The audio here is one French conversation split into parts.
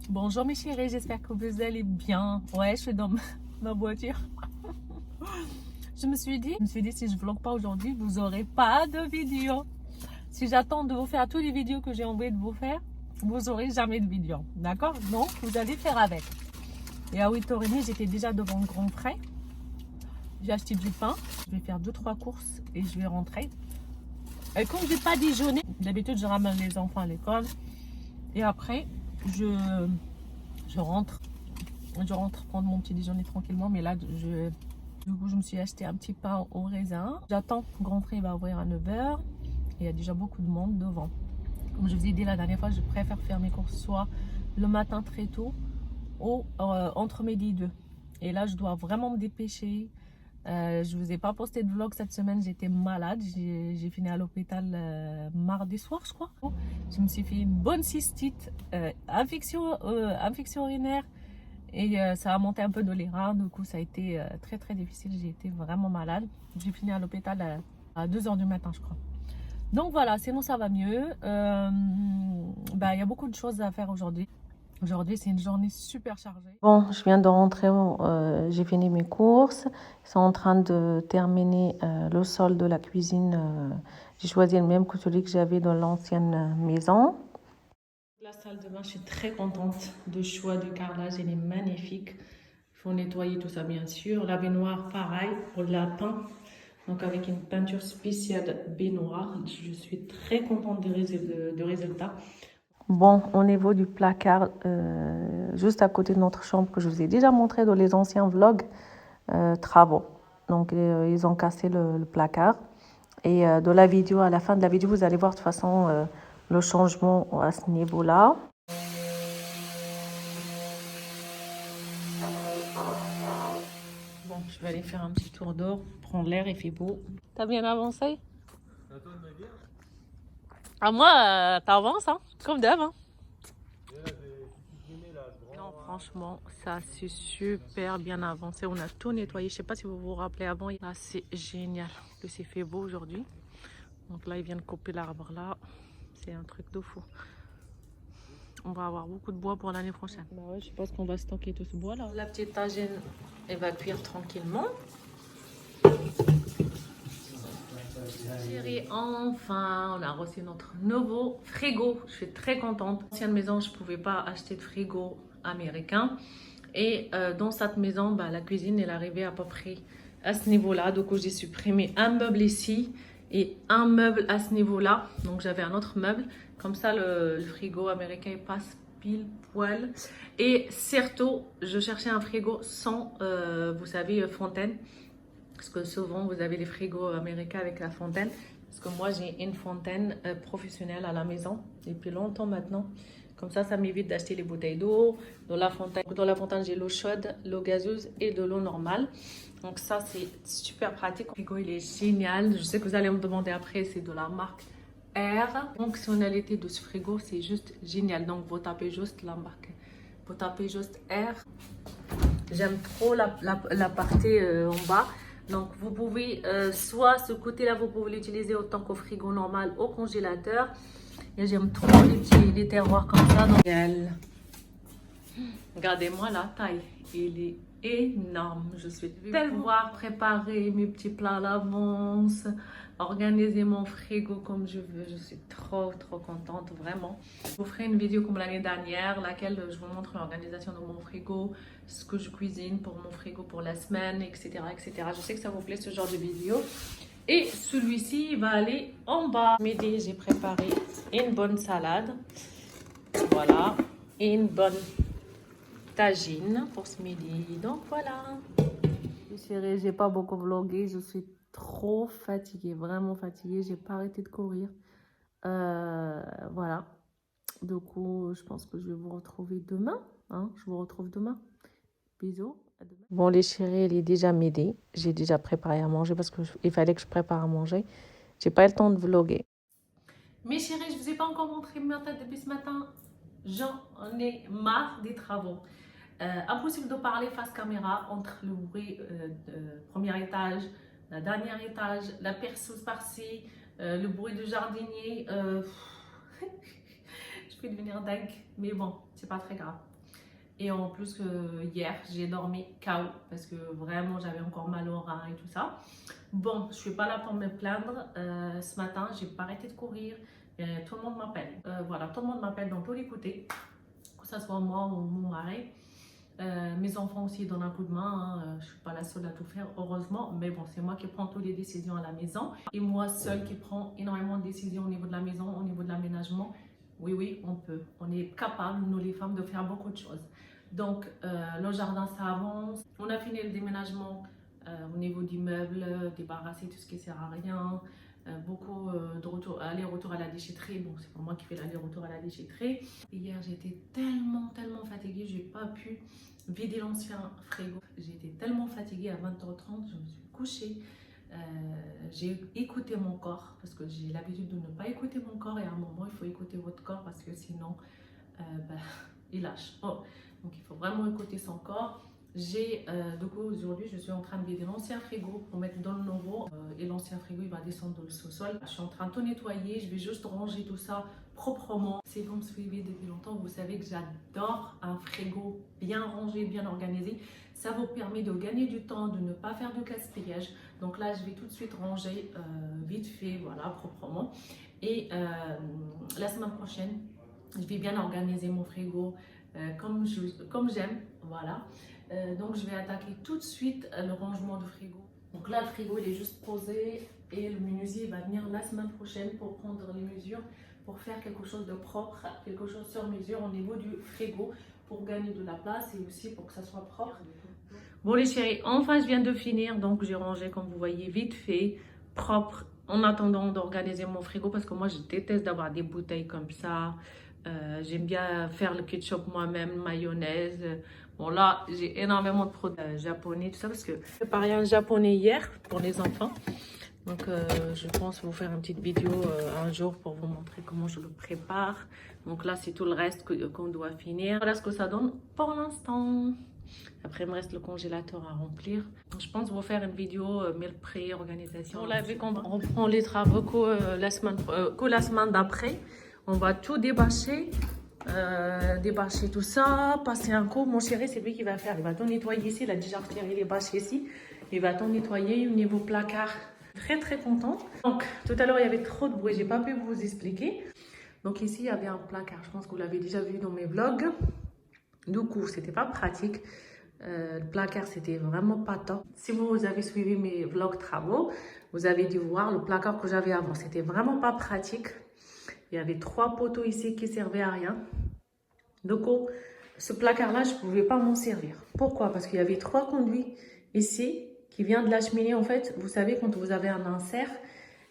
Bonjour mes chéris, j'espère que vous allez bien. Ouais, je suis dans ma voiture. Je me suis dit si je vlog pas aujourd'hui, vous n'aurez pas de vidéo. Si j'attends de vous faire toutes les vidéos que j'ai envie de vous faire, vous n'aurez jamais de vidéo. D'accord? Donc, vous allez faire avec. Et à 8h30, j'étais déjà devant le grand frais. J'ai acheté du pain. Je vais faire 2-3 courses et je vais rentrer. Et comme je n'ai pas déjeuné, d'habitude, je ramène les enfants à l'école. Et après, je rentre. Je rentre prendre mon petit déjeuner tranquillement. Mais là, du coup, je me suis acheté un petit pain au raisin. J'attends. Le grand frais va ouvrir à 9h. Il y a déjà beaucoup de monde devant. Comme je vous ai dit la dernière fois, je préfère faire mes courses soit le matin très tôt ou entre midi et 2. Et là, je dois vraiment me dépêcher. Je ne vous ai pas posté de vlog cette semaine, j'étais malade. J'ai fini à l'hôpital mardi soir, je crois. Je me suis fait une bonne cystite, infection urinaire. Et ça a monté un peu dans les reins. Du coup, ça a été très très difficile. J'ai été vraiment malade. J'ai fini à l'hôpital à 2h du matin, je crois. Donc voilà, sinon ça va mieux. Y a beaucoup de choses à faire aujourd'hui. Aujourd'hui, c'est une journée super chargée. Bon, je viens de rentrer, j'ai fini mes courses. Ils sont en train de terminer le sol de la cuisine. J'ai choisi le même que celui que j'avais dans l'ancienne maison. La salle de bain, je suis très contente du choix du carrelage, elle est magnifique. Il faut nettoyer tout ça bien sûr. La baignoire, pareil, pour le lapin. Donc avec une peinture spéciale baignoire. Je suis très contente du résultat. Bon, au niveau du placard, juste à côté de notre chambre que je vous ai déjà montré dans les anciens vlogs, travaux. Donc ils ont cassé le placard. Et dans la vidéo, à la fin de la vidéo, vous allez voir de toute façon le changement à ce niveau-là. Bon, je vais aller faire un petit tour d'or, prendre l'air, il fait beau. T'as bien avancé? C'est à toi de me dire. Ah moi, t'avances, hein, comme d'hab. Hein. Et là, j'ai supprimé la grande. Non, franchement, ça c'est super bien avancé. On a tout nettoyé. Je sais pas si vous vous rappelez avant. Là, c'est génial. Le c'est fait beau aujourd'hui. Donc là, ils viennent couper l'arbre là. C'est un truc de fou. On va avoir beaucoup de bois pour l'année prochaine. Bah ouais, je suppose qu'on va stocker tout ce bois là. La petite tagine, elle va cuire tranquillement. Chérie, enfin, on a reçu notre nouveau frigo. Je suis très contente. Dans l'ancienne maison, je ne pouvais pas acheter de frigo américain. Et dans cette maison, la cuisine est arrivée à peu près à ce niveau-là. Donc, j'ai supprimé un meuble ici et un meuble à ce niveau-là. Donc, j'avais un autre meuble. Comme ça, le frigo américain il passe pile poil. Et surtout, je cherchais un frigo sans, vous savez, fontaine. Parce que souvent, vous avez les frigos américains avec la fontaine. Parce que moi, j'ai une fontaine professionnelle à la maison depuis longtemps maintenant. Comme ça m'évite d'acheter les bouteilles d'eau. Dans la fontaine, j'ai l'eau chaude, l'eau gazeuse et de l'eau normale. Donc ça, c'est super pratique. Le frigo, il est génial. Je sais que vous allez me demander après, c'est de la marque R. La fonctionnalité de ce frigo, c'est juste génial. Donc, vous tapez juste la marque. Vous tapez juste R. J'aime trop la partie en bas. Donc, vous pouvez, soit ce côté-là, vous pouvez l'utiliser autant qu'au frigo normal, au congélateur. Et j'aime trop les terroirs comme ça. Donc, regardez-moi la taille. Il est énorme. Je suis tellement pouvoir préparer mes petits plats à l'avance, organiser mon frigo comme je veux. Je suis trop contente, vraiment. Je vous ferai une vidéo comme l'année dernière, laquelle je vous montre l'organisation de mon frigo, ce que je cuisine pour mon frigo pour la semaine, etc. Je sais que ça vous plaît ce genre de vidéo. Et celui-ci va aller en bas. Midi, j'ai préparé une bonne salade. Voilà. Et une bonne tagine pour ce midi. Donc voilà. Chérie, j'ai pas beaucoup vlogué. Je suis trop fatiguée, vraiment fatiguée. J'ai pas arrêté de courir. Voilà. Du coup, je pense que je vais vous retrouver demain. Hein? Je vous retrouve demain. Bisous. À demain. Bon, les chéris, il est déjà midi. J'ai déjà préparé à manger parce qu'il fallait que je prépare à manger. J'ai pas eu le temps de vloguer. Mes chéris, je vous ai pas encore montré ma tête depuis ce matin. J'en ai marre des travaux. Impossible de parler face caméra entre le bruit premier étage, la dernière étage, la perceuse par-ci, le bruit du jardinier. Je vais devenir dingue, mais bon, c'est pas très grave. Et en plus, hier, j'ai dormi KO parce que vraiment, j'avais encore mal au rein et tout ça. Bon, je suis pas là pour me plaindre. Ce matin, j'ai pas arrêté de courir. Et tout le monde m'appelle. Voilà, tout le monde m'appelle dans tous les côtés, que ce soit moi ou mon mari. Mes enfants aussi donnent un coup de main, hein. Je ne suis pas la seule à tout faire, heureusement, mais bon, c'est moi qui prends toutes les décisions à la maison et moi seule qui prends énormément de décisions au niveau de la maison, au niveau de l'aménagement. Oui, oui, on peut, on est capable, nous les femmes, de faire beaucoup de choses. Donc, le jardin, ça avance. On a fini le déménagement au niveau du meuble, débarrasser tout ce qui ne sert à rien. Beaucoup de aller-retour à la déchetterie. Bon, c'est pas moi qui fais l'aller-retour à la déchetterie. Hier, j'étais tellement fatiguée, j'ai pas pu vider l'ancien frigo. J'étais tellement fatiguée à 20h30, je me suis couchée. J'ai écouté mon corps parce que j'ai l'habitude de ne pas écouter mon corps et à un moment, il faut écouter votre corps parce que sinon, il lâche. Oh. Donc, il faut vraiment écouter son corps. Du coup, aujourd'hui, je suis en train de vider l'ancien frigo pour mettre dans le nouveau. Et l'ancien frigo, il va descendre dans le sous-sol. Je suis en train de tout nettoyer. Je vais juste ranger tout ça proprement. Si vous me suivez depuis longtemps, vous savez que j'adore un frigo bien rangé, bien organisé. Ça vous permet de gagner du temps, de ne pas faire de gaspillage. Donc là, je vais tout de suite ranger vite fait, voilà, proprement. Et la semaine prochaine, je vais bien organiser mon frigo comme j'aime, voilà. Donc je vais attaquer tout de suite le rangement du frigo. Donc là, le frigo, il est juste posé et le menuisier va venir la semaine prochaine pour prendre les mesures, pour faire quelque chose de propre, quelque chose sur mesure au niveau du frigo, pour gagner de la place et aussi pour que ça soit propre. Bon les chéris, enfin je viens de finir, donc j'ai rangé comme vous voyez vite fait, propre, en attendant d'organiser mon frigo parce que moi je déteste d'avoir des bouteilles comme ça. J'aime bien faire le ketchup moi-même, mayonnaise. Bon là, j'ai énormément de produits japonais, tout ça, parce que j'ai préparé un japonais hier pour les enfants. Donc je pense vous faire une petite vidéo un jour pour vous montrer comment je le prépare. Donc là, c'est tout le reste qu'on doit finir. Voilà ce que ça donne pour l'instant. Après, il me reste le congélateur à remplir. Donc, je pense vous faire une vidéo meal pré, organisation. On l'a vu qu'on reprend les travaux que la semaine d'après. On va tout débâcher, débâcher tout ça, passer un coup. Mon chéri, c'est lui qui va faire. Il va tout nettoyer ici. Il a déjà retiré les bâches ici. Il va tout nettoyer au niveau placard. Très contente. Donc, tout à l'heure, il y avait trop de bruit. J'ai pas pu vous expliquer. Donc, ici, il y avait un placard. Je pense que vous l'avez déjà vu dans mes vlogs. Du coup, c'était pas pratique. Le placard, c'était vraiment pas top. Si vous avez suivi mes vlogs travaux, vous avez dû voir le placard que j'avais avant. C'était vraiment pas pratique. Il y avait 3 poteaux ici qui servaient à rien. Donc, ce placard-là, je ne pouvais pas m'en servir. Pourquoi? Parce qu'il y avait 3 conduits ici qui viennent de la cheminée. En fait, vous savez, quand vous avez un insert,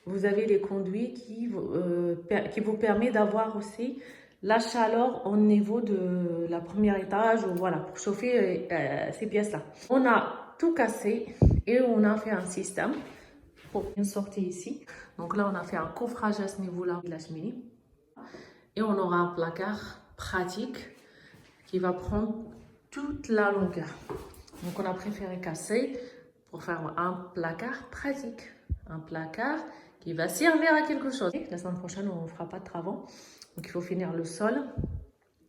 vous avez les conduits qui vous permet d'avoir aussi la chaleur au niveau de la première étage, ou voilà, pour chauffer ces pièces-là. On a tout cassé et on a fait un système pour une sortie ici. Donc là, on a fait un coffrage à ce niveau-là de la cheminée. Et on aura un placard pratique qui va prendre toute la longueur. Donc on a préféré casser pour faire un placard pratique. Un placard qui va servir à quelque chose. La semaine prochaine, on ne fera pas de travaux. Donc il faut finir le sol.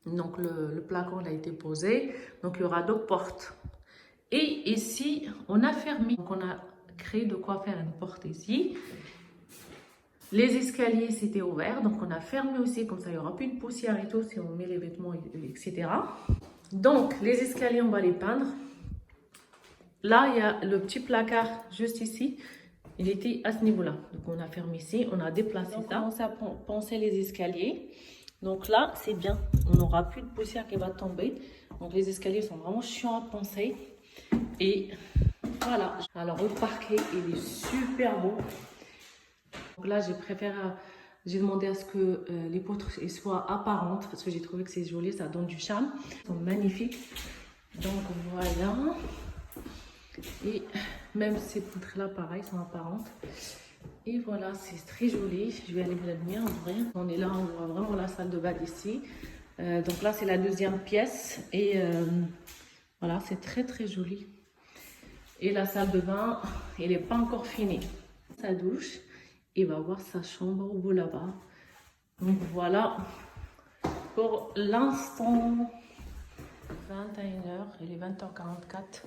Donc le placard a été posé. Donc il y aura 2 portes. Et ici, on a fermé. Donc on a créé de quoi faire une porte ici. Les escaliers, c'était ouvert. Donc on a fermé aussi. Comme ça, il n'y aura plus de poussière et tout si on met les vêtements, etc. Donc les escaliers, on va les peindre. Là, il y a le petit placard juste ici. Il était à ce niveau-là. Donc, on a fermé ici. On a déplacé ça. On commence à poncer les escaliers. Donc là, c'est bien. On n'aura plus de poussière qui va tomber. Donc, les escaliers sont vraiment chiants à poncer. Et voilà. Alors, le parquet, il est super beau. Donc là, j'ai demandé à ce que les poutres soient apparentes. Parce que j'ai trouvé que c'est joli. Ça donne du charme. Ils sont magnifiques. Donc, voilà. Et même ces poutres-là, pareil, sont apparentes. Et voilà, c'est très joli. Je vais aller vous la lumière en vrai. On est là, on voit vraiment la salle de bain d'ici. Donc là, c'est la 2e pièce. Et voilà, c'est très joli. Et la salle de bain, elle n'est pas encore finie. Sa douche. Et va voir sa chambre au bout là-bas. Donc voilà, pour l'instant. 21h, il est 20h44.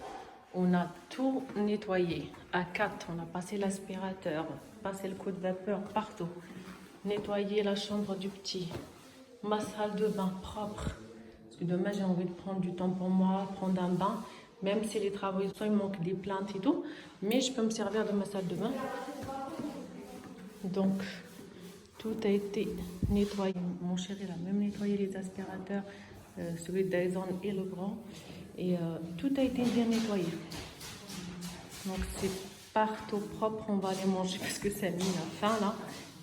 On a tout nettoyé. À 4, on a passé l'aspirateur, passé le coup de vapeur partout. Nettoyé la chambre du petit. Ma salle de bain propre. Parce que demain, j'ai envie de prendre du temps pour moi, prendre un bain. Même si les travaux, il manque des plaintes et tout. Mais je peux me servir de ma salle de bain. Donc, tout a été nettoyé. Mon chéri a même nettoyé les aspirateurs, celui de Dyson et le grand. Et tout a été bien nettoyé. Donc, c'est partout propre. On va aller manger parce que Samy a faim là.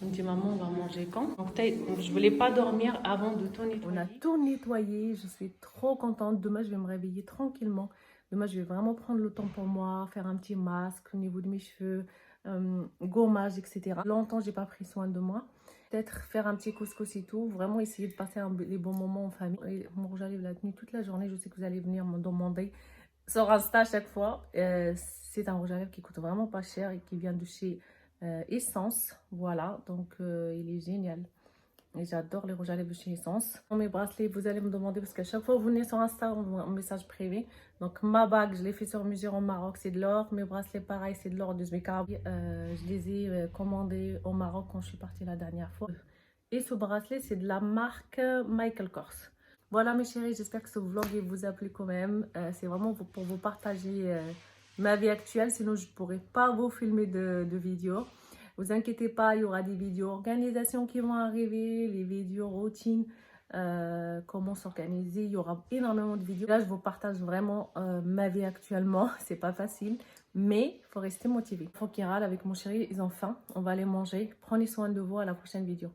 Il me dit, maman, on va manger quand? Donc, je voulais pas dormir avant de tout nettoyer. On a tout nettoyé. Je suis trop contente. Demain, je vais me réveiller tranquillement. Demain, je vais vraiment prendre le temps pour moi, faire un petit masque au niveau de mes cheveux, gommage, etc. Longtemps, j'ai pas pris soin de moi. Peut-être faire un petit couscous et tout. Vraiment essayer de passer les bons moments en famille. Et mon rouge à lèvres l'a tenu toute la journée. Je sais que vous allez venir me demander sur Insta à chaque fois. C'est un rouge à lèvres qui coûte vraiment pas cher et qui vient de chez Essence. Voilà, donc il est génial. Et j'adore les rouges à lèvres de chez Essence. Mes bracelets, vous allez me demander parce qu'à chaque fois que vous venez sur Insta, on voit un message privé. Donc ma bague, je l'ai fait sur mesure au Maroc, c'est de l'or. Mes bracelets, pareil, c'est de l'or de Zmekab. Je les ai commandés au Maroc quand je suis partie la dernière fois. Et ce bracelet, c'est de la marque Michael Kors. Voilà mes chéris, j'espère que ce vlog vous a plu quand même. C'est vraiment pour vous partager ma vie actuelle, sinon je ne pourrais pas vous filmer de vidéos. Vous inquiétez pas, il y aura des vidéos organisation qui vont arriver, les vidéos routines, comment s'organiser. Il y aura énormément de vidéos. Là, je vous partage vraiment ma vie actuellement. C'est pas facile, mais il faut rester motivé. Il faut qu'ils râlent avec mon chéri, ils ont faim. On va aller manger. Prenez soin de vous, à la prochaine vidéo.